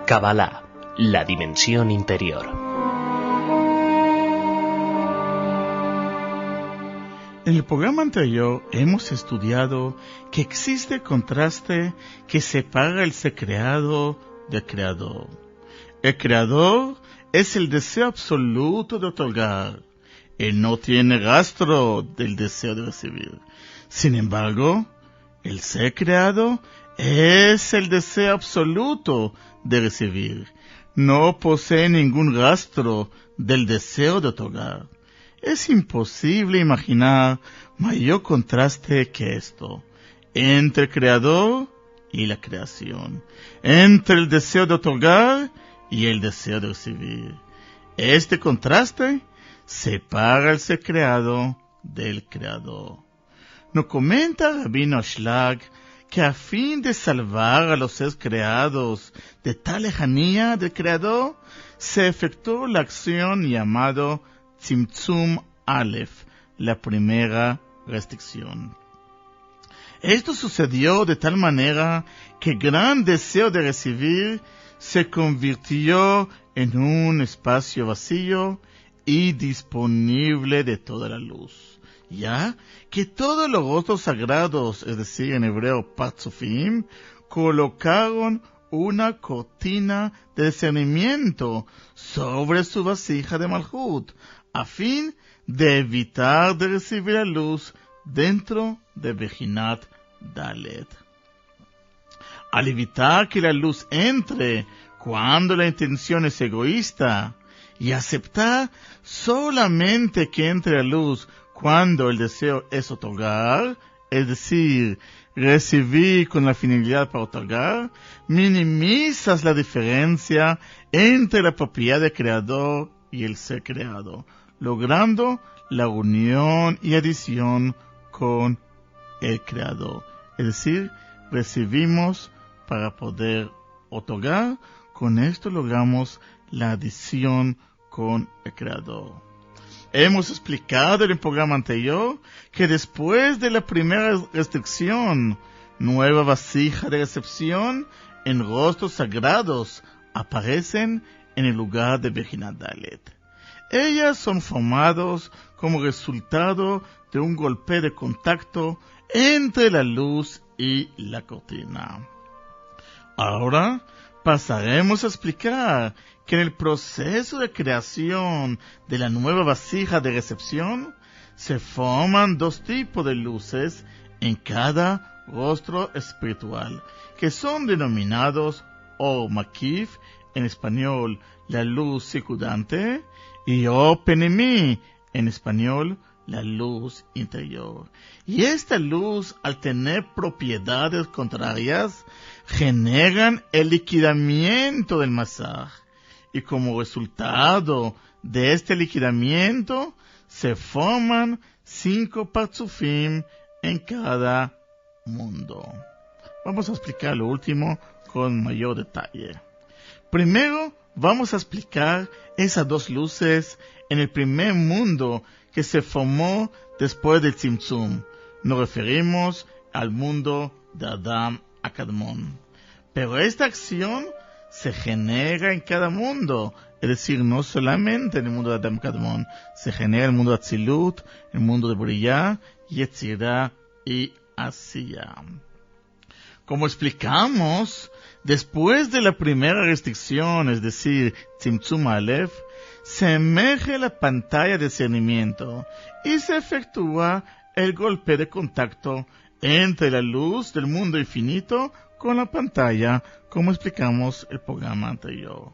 Kabbalah, la dimensión interior. En el programa anterior hemos estudiado que existe contraste que separa el ser creado del creador. El creador es el deseo absoluto de otorgar. Él no tiene rastro del deseo de recibir. Sin embargo, el ser creado es el deseo absoluto de recibir. No posee ningún rastro del deseo de otorgar. Es imposible imaginar mayor contraste que esto, entre el creador y la creación, entre el deseo de otorgar y el deseo de recibir. Este contraste separa el ser creado del creador. Nos comenta Rabino Ashlag que a fin de salvar a los seres creados de tal lejanía del creador, se efectuó la acción llamada Tzimtzum Aleph, la primera restricción. Esto sucedió de tal manera que el gran deseo de recibir se convirtió en un espacio vacío y disponible de toda la luz, ya que todos los rostros sagrados, es decir, en hebreo Parzufim, colocaron una cortina de discernimiento sobre su vasija de Malhut, a fin de evitar de recibir la luz dentro de Bejinat Dalet. Al evitar que la luz entre cuando la intención es egoísta y aceptar solamente que entre la luz cuando el deseo es otorgar, es decir, recibir con la finalidad para otorgar, minimizas la diferencia entre la propiedad del creador y el ser creado, logrando la unión y adición con el creador. Es decir, recibimos para poder otorgar, con esto logramos la adición con el creador. Hemos explicado en el programa anterior que después de la primera restricción, nueva vasija de recepción en rostros sagrados aparecen en el lugar de Bejinat Dalet. Ellas son formados como resultado de un golpe de contacto entre la luz y la cortina. Ahora pasaremos a explicar que en el proceso de creación de la nueva vasija de recepción se forman dos tipos de luces en cada rostro espiritual, que son denominados Or Makif, en español la luz circundante, y Or Penemi, en español la luz interior. Y esta luz, al tener propiedades contrarias, generan el liquidamiento del masaj. Y como resultado de este liquidamiento, se forman 5 parzufim en cada mundo. Vamos a explicar lo último con mayor detalle. Primero, vamos a explicar esas dos luces en el primer mundo que se formó después del Tzimtzum. Nos referimos al mundo de Adam Akadmon. Pero esta acción se genera en cada mundo, es decir, no solamente en el mundo de Adam Akadmon, se genera en el mundo de Atzilut, el mundo de Boriyah, Yetzirah y Asiya. Como explicamos, después de la primera restricción, es decir, Tzimtzum Aleph, se emerge la pantalla de discernimiento y se efectúa el golpe de contacto entre la luz del mundo infinito con la pantalla, como explicamos el programa anterior.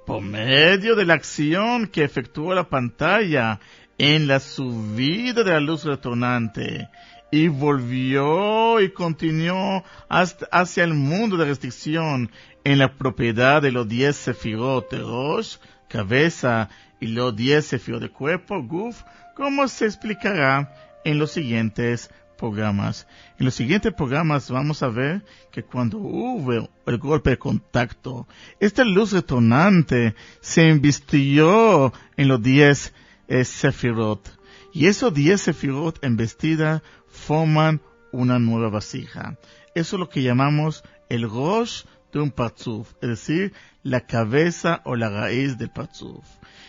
Por medio de la acción que efectúa la pantalla en la subida de la luz retornante y volvió y continuó hacia el mundo de restricción en la propiedad de los 10 sefirot de Rosh, cabeza, y los 10 sefirot de cuerpo, Guf, como se explicará en los siguientes programas. En los siguientes programas vamos a ver que cuando hubo el golpe de contacto, esta luz retornante se invistió en los 10 sefirot. Y esos 10 sefirot en vestida forman una nueva vasija. Eso es lo que llamamos el Rosh de un parzuf, es decir, la cabeza o la raíz del parzuf.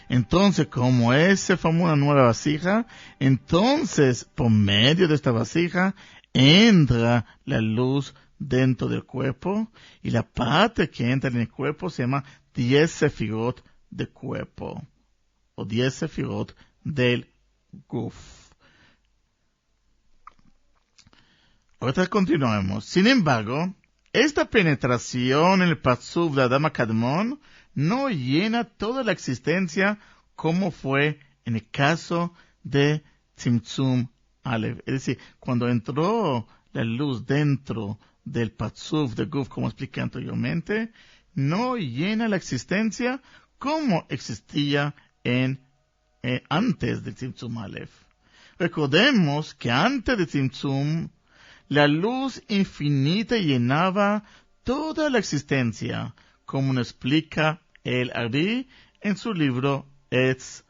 Entonces, como se formó una nueva vasija, entonces, por medio de esta vasija, entra la luz dentro del cuerpo, y la parte que entra en el cuerpo se llama 10 sefirot de cuerpo, o 10 sefirot del guf. Ahora continuemos. Sin embargo, esta penetración en el parzuf de Adam HaKadmon no llena toda la existencia como fue en el caso de Tzimtzum Aleph. Es decir, cuando entró la luz dentro del parzuf de guf, como expliqué anteriormente, no llena la existencia como existía antes de Tzimtzum Aleph. Recordemos que antes de Tzimtzum, la luz infinita llenaba toda la existencia, como nos explica el Ari en su libro Etz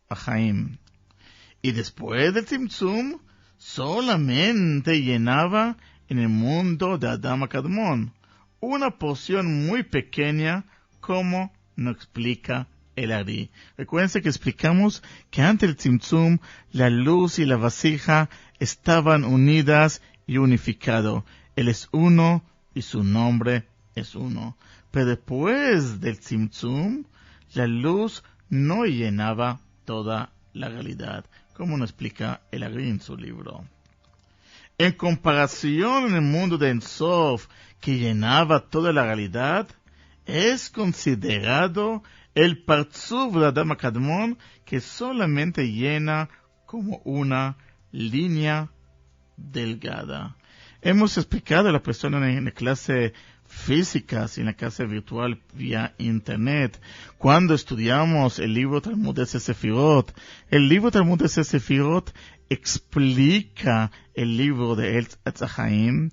HaChaim. Y después del Tzimtzum, solamente llenaba en el mundo de Adam HaKadmon una porción muy pequeña, como nos explica el Ari. Recuerden que explicamos que antes del Tzimtzum, la luz y la vasija estaban unidas y unificados. Él es uno y su nombre es uno. Pero después del Tzimtzum, la luz no llenaba toda la realidad, como nos explica el Ari en su libro. En comparación en el mundo de Ein Sof, que llenaba toda la realidad, es considerado el parzuf de Adam HaKadmon, que solamente llena como una línea delgada. Hemos explicado a la persona en la clase física, en la clase virtual vía internet, cuando estudiamos el libro Talmud de Sefirot. El libro Talmud de Sefirot explica el libro de Etz HaChaim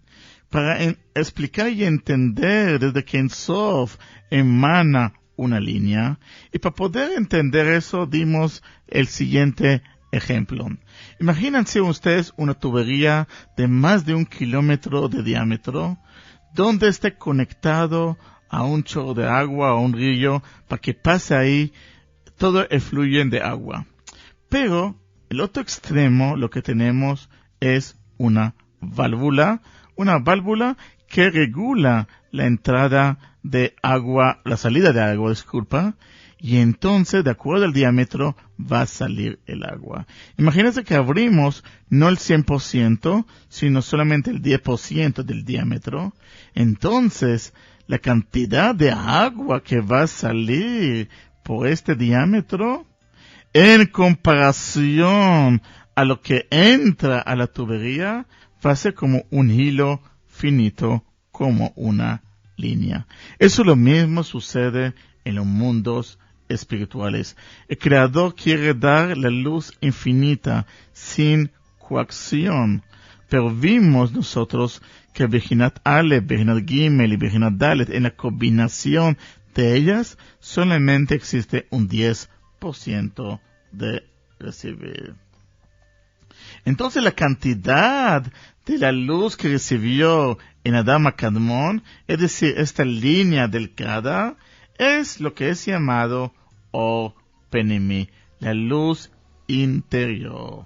para explicar y entender desde que Ein Sof emana una línea. Y para poder entender eso, dimos el siguiente ejemplo. Imagínense ustedes una tubería de más de 1 kilómetro de diámetro, donde esté conectado a un chorro de agua o un río, para que pase ahí todo el flujo de agua. Pero el otro extremo, lo que tenemos es una válvula que regula la entrada de agua, la salida de agua, y entonces, de acuerdo al diámetro, va a salir el agua. Imagínense que abrimos no el 100%, sino solamente el 10% del diámetro. Entonces, la cantidad de agua que va a salir por este diámetro, en comparación a lo que entra a la tubería, va a ser como un hilo finito, como una línea. Eso lo mismo sucede en los mundos espirituales. El Creador quiere dar la luz infinita sin coacción, pero vimos nosotros que Bejinat Aleph, Bejinat Gimel y Bejinat Dalet, en la combinación de ellas, solamente existe un 10% de recibir. Entonces la cantidad de la luz que recibió en Adam HaKadmon, es decir, esta línea delgada, es lo que es llamado Or Penimi, la luz interior.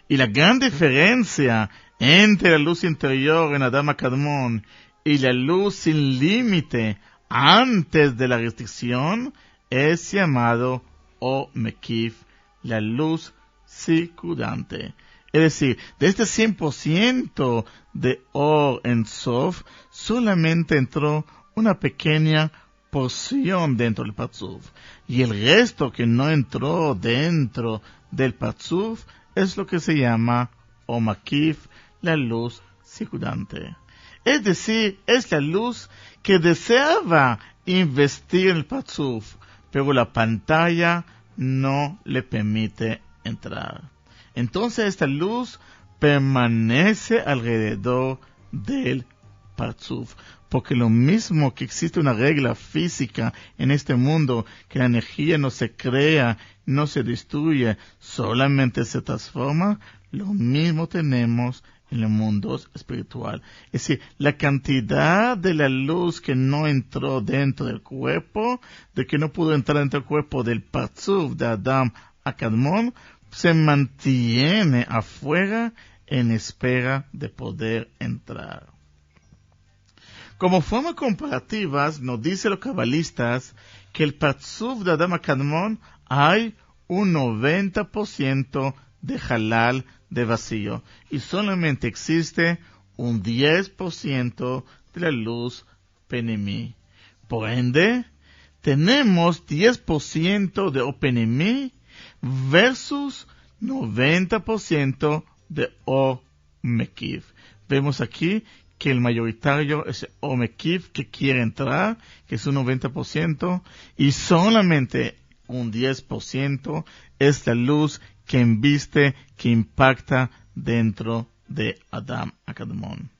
Y la gran diferencia entre la luz interior en Adam HaKadmon y la luz sin límite antes de la restricción es llamado Or Mekif, la luz circundante. Es decir, de este 100% de Or en Sof, solamente entró una pequeña porción dentro del parzuf. Y el resto que no entró dentro del parzuf es lo que se llama Or Makif, la luz circundante. Es decir, es la luz que deseaba investir en el parzuf, pero la pantalla no le permite entrar. Entonces esta luz permanece alrededor del parzuf, porque lo mismo que existe una regla física en este mundo, que la energía no se crea, no se destruye, solamente se transforma, lo mismo tenemos en el mundo espiritual. Es decir, la cantidad de la luz que no entró dentro del cuerpo, de que no pudo entrar dentro del cuerpo del Parzuf de Adam Akadmon, se mantiene afuera en espera de poder entrar. Como forma comparativas, nos dicen los cabalistas que el Parzuf de Adam Akadmon hay un 90% de halal, de vacío, y solamente existe un 10% de la luz penemi. Por ende, tenemos 10% de openemi versus 90% de o-mekiv. Vemos aquí que el mayoritario es o-mekiv que quiere entrar, que es un 90%, y solamente un 10% es la luz que embiste, que impacta dentro de Adam Akadmon.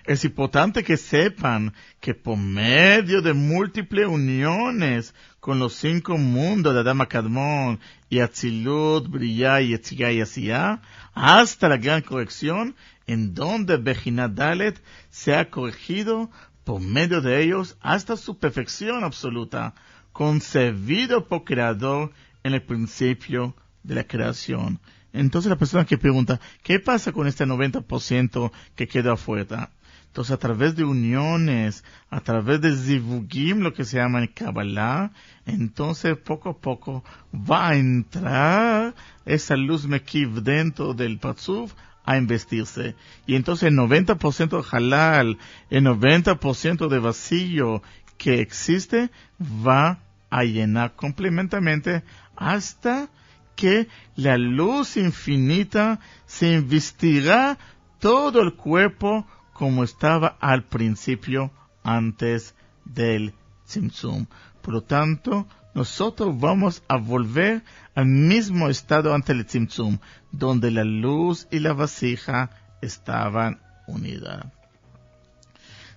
Es importante que sepan que por medio de múltiples uniones con los 5 mundos de Adam Akadmon y Atzilut, Briyah, Yetzirah y Asiyah, hasta la gran corrección, en donde Bejinat Dalet se ha corregido por medio de ellos hasta su perfección absoluta, concebido por Creador en el principio de la creación. Entonces la persona que pregunta, ¿qué pasa con este 90% que queda afuera? Entonces a través de uniones, a través de zivugim, lo que se llama en Kabbalah, entonces poco a poco va a entrar esa luz mekiv dentro del Parzuf a investirse. Y entonces el 90% de halal, el 90% de vacío que existe, va a llenar complementamente hasta que la luz infinita se investirá todo el cuerpo como estaba al principio antes del Tzimtzum. Por lo tanto, nosotros vamos a volver al mismo estado antes del Tzimtzum, donde la luz y la vasija estaban unidas.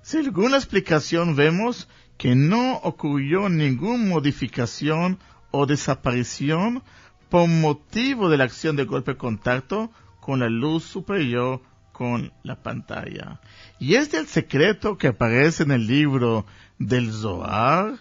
Según la explicación vemos que no ocurrió ninguna modificación o desaparición por motivo de la acción de golpe contacto con la luz superior con la pantalla. Y este es el secreto que aparece en el libro del Zohar,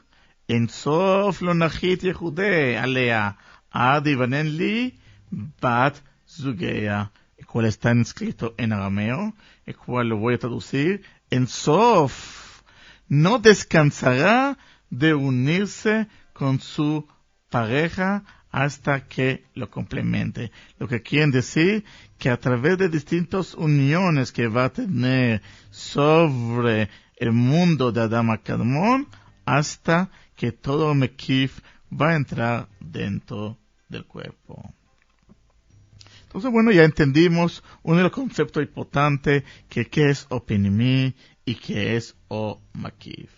en Sof lo nachit Yehudé alea ad ivanen li bat zugea, el cual está escrito en arameo, el cual lo voy a traducir: en Sof no descansará de unirse con su pareja hasta que lo complemente. Lo que quieren decir que a través de distintas uniones que va a tener sobre el mundo de Adam Akadmon, hasta que todo Mekif va a entrar dentro del cuerpo. Entonces, bueno, ya entendimos uno de los conceptos importantes, que qué es Openimi y qué es O-Makif.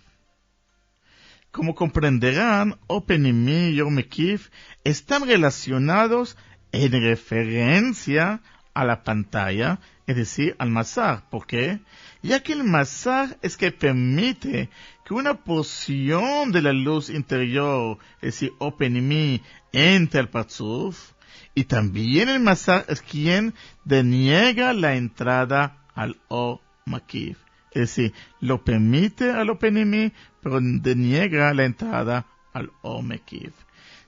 Como comprenderán, Openimi y O-Mekif están relacionados en referencia a la pantalla, es decir, al masar. ¿Por qué? Ya que el masar es que permite que una porción de la luz interior, es decir, Openimi, entre al Parzuf, y también el masar es quien deniega la entrada al O-Makif. Es decir, lo permite al Openimi, pero deniega la entrada al O-Mekif.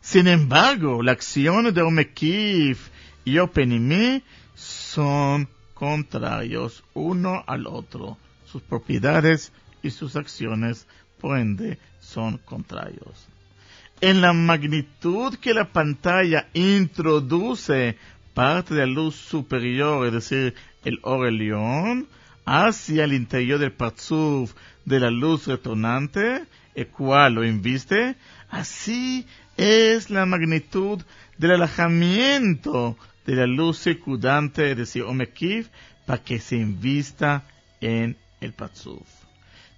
Sin embargo, las acciones de O-Mekif y Openimi son contrarios uno al otro. Sus propiedades y sus acciones, por ende, son contrarios. En la magnitud que la pantalla introduce parte de la luz superior, es decir, el Or Elión, hacia el interior del Parzuf de la luz retornante, el cual lo inviste, así es la magnitud del alejamiento de la luz circundante, es decir, O-Mekif, para que se invista en el Parzuf.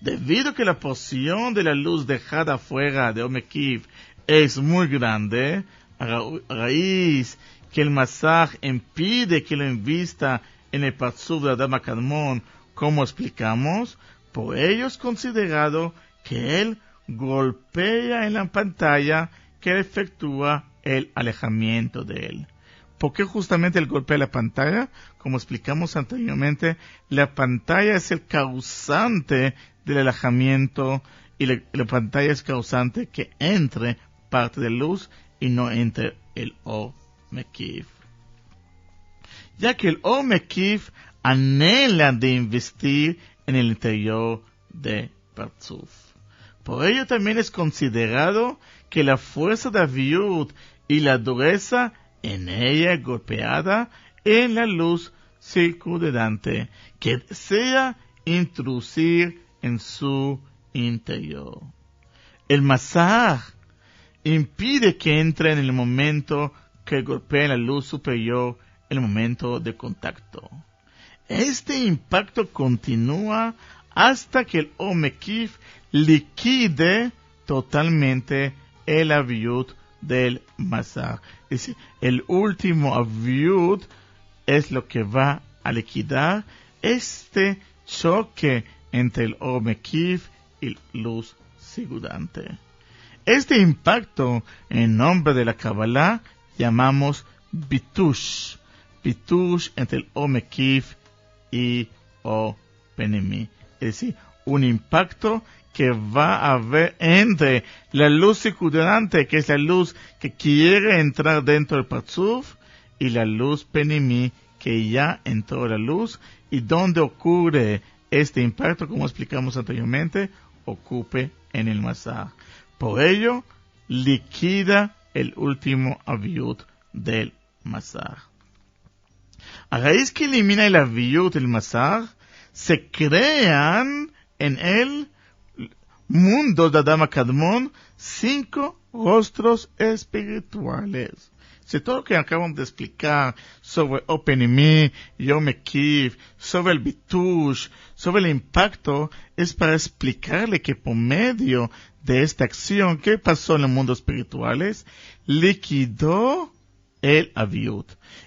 Debido a que la porción de la luz dejada afuera de O-Mekif es muy grande, a raíz que el masaj impide que lo invista en el Parzuf de Adam Akadmon, como explicamos, por ello es considerado que él golpea en la pantalla que efectúa el alejamiento de él. ¿Por qué justamente él golpea la pantalla? Como explicamos anteriormente, la pantalla es el causante del alejamiento y la pantalla es causante que entre parte de luz y no entre el O Mekif. Ya que el O Mekif anhela de investir en el interior de Parzuf. Por ello también es considerado que la fuerza de Aviud y la dureza en ella golpeada en la luz circundante que desea introducir en su interior. El masar impide que entre en el momento que golpea la luz superior, el momento de contacto. Este impacto continúa hasta que el Omekif liquide totalmente el Aviud del masar. Es decir, el último Aviud es lo que va a liquidar este choque entre el Omekif y luz circundante. Este impacto, en nombre de la Kabbalah, llamamos Bitush. Bitush entre el Omekif y O Penemi. Es decir, un impacto que va a haber entre la luz circundante, que es la luz que quiere entrar dentro del Parzuf, y la luz Penemi, que ya entró la luz, y donde ocurre este impacto, como explicamos anteriormente, ocupe en el masar. Por ello, liquida el último Aviud del masar. A raíz que elimina el Aviud del masar, se crean en el mundo de Adam Kadmon 5 rostros espirituales. Si todo lo que acabamos de explicar sobre Openimi, Yom Mekif, sobre el Bitush, sobre el impacto, es para explicarle que por medio de esta acción, ¿qué pasó en los mundos espirituales? Liquidó el Aviud.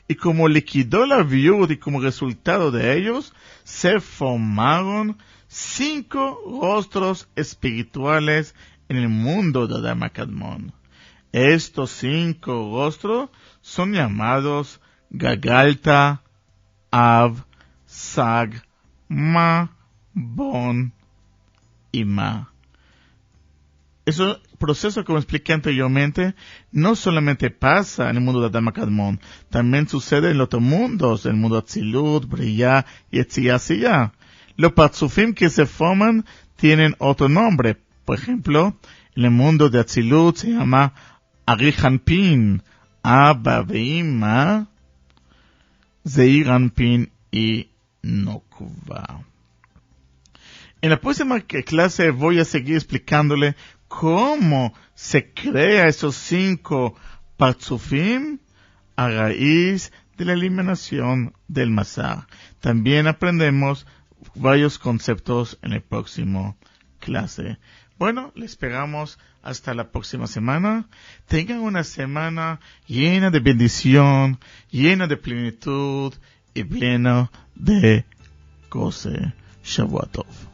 Y como liquidó el Aviud y como resultado de ellos, se formaron 5 rostros espirituales en el mundo de Adam Kadmon. Estos 5 rostros son llamados Gagalta, Av, Sag, Ma, Bon y Ma. Ese proceso, como expliqué anteriormente, no solamente pasa en el mundo de Adam Kadmon, también sucede en los otros mundos, en el mundo de Atzilut, Briya y Etziasiyah. Los Parzufim que se forman tienen otro nombre. Por ejemplo, en el mundo de Atzilut se llama Arihanpin, Abba Veima, Zeiranpin y Nokva. En la próxima clase voy a seguir explicándole cómo se crea esos 5 Parzufim a raíz de la eliminación del masar. También aprendemos varios conceptos en la próxima clase. Bueno, les esperamos hasta la próxima semana. Tengan una semana llena de bendición, llena de plenitud y llena de goce. Shavua Tov.